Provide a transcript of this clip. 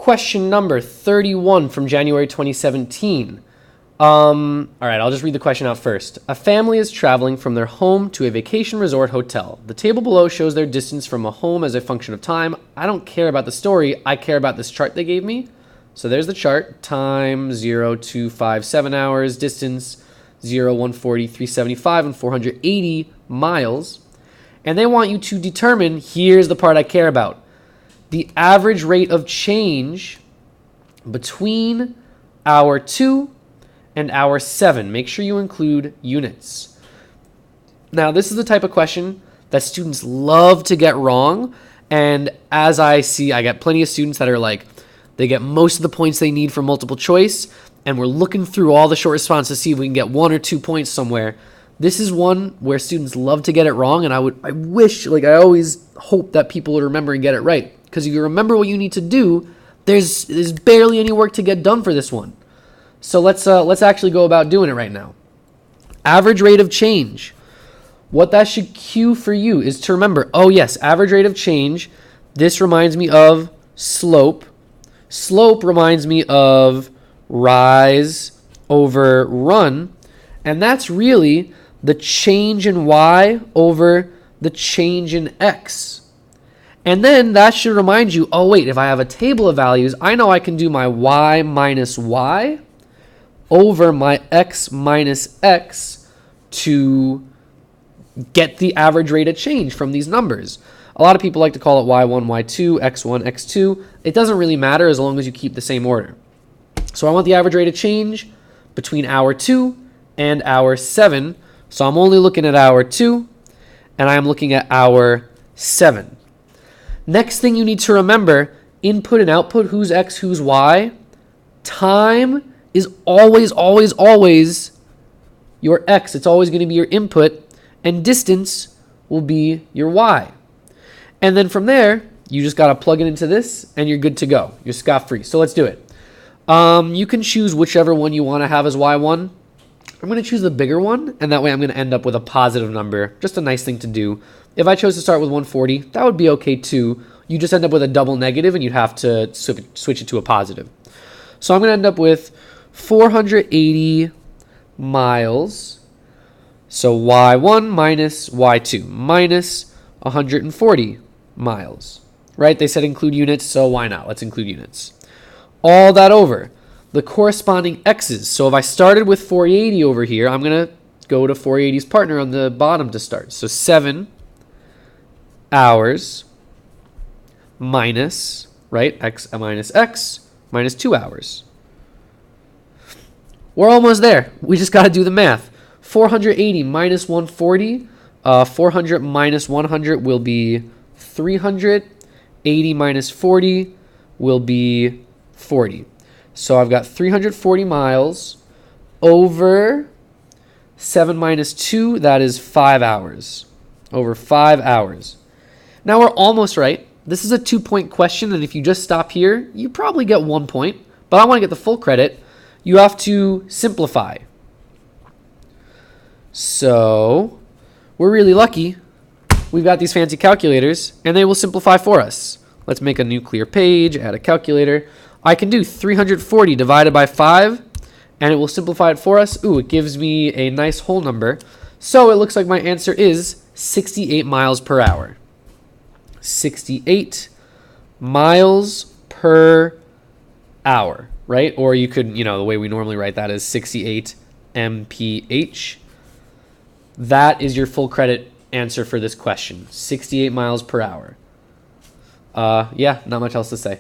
Question number 31 from January 2017. All right, I'll just read the question out first. A family is traveling from their home to a vacation resort hotel. The table below shows their distance from a home as a function of time. I don't care about the story. I care about this chart they gave me. So there's the chart. Time, 0, 2, 5, 7 hours. Distance, 0, 140, 375, and 480 miles. And they want you to determine, here's the part I care about, the average rate of change between hour 2 and hour 7. Make sure you include units. Now, this is the type of question that students love to get wrong. And as I see, I get plenty of students that are like, they get most of the points they need for multiple choice. And we're looking through all the short response to see if we can get 1 or 2 points somewhere. This is one where students love to get it wrong. And I always hope that people would remember and get it right. Because if you remember what you need to do, there's barely any work to get done for this one. So let's actually go about doing it right now. Average rate of change. What that should cue for you is to remember, oh yes, average rate of change. This reminds me of slope. Slope reminds me of rise over run. And that's really the change in y over the change in x. And then that should remind you, oh wait, if I have a table of values, I know I can do my y minus y over my x minus x to get the average rate of change from these numbers. A lot of people like to call it y1, y2, x1, x2. It doesn't really matter as long as you keep the same order. So I want the average rate of change between hour 2 and hour 7. So I'm only looking at hour 2 and I'm looking at hour 7. Next thing you need to remember, input and output, who's x, who's y. Time is always, always, always your x. It's always going to be your input, and distance will be your y. And then from there, you just got to plug it into this, and you're good to go. You're scot-free. So let's do it. You can choose whichever one you want to have as y1. I'm going to choose the bigger one, and that way I'm going to end up with a positive number. Just a nice thing to do. If I chose to start with 140, that would be okay too. You just end up with a double negative, and you'd have to switch it to a positive. So I'm going to end up with 480 miles. So y1 minus y2 minus 140 miles. Right? They said include units, so why not? Let's include units. All that over the corresponding x's. So if I started with 480 over here, I'm going to go to 480's partner on the bottom to start. So 7 hours minus, right, x minus 2 hours. We're almost there. We just got to do the math. 480 minus 140, 400 minus 100 will be 300. 80 minus 40 will be 40. So I've got 340 miles over 7 minus 2, that is 5 hours. Over 5 hours. Now we're almost right. This is a 2-point question, and if you just stop here, you probably get 1 point. But I want to get the full credit. You have to simplify. So we're really lucky. We've got these fancy calculators, and they will simplify for us. Let's make a new clear page, add a calculator. I can do 340 divided by 5, and it will simplify it for us. Ooh, it gives me a nice whole number. So it looks like my answer is 68 miles per hour. 68 miles per hour, right? Or you could, the way we normally write that is 68 mph. That is your full credit answer for this question. 68 miles per hour. Yeah, not much else to say.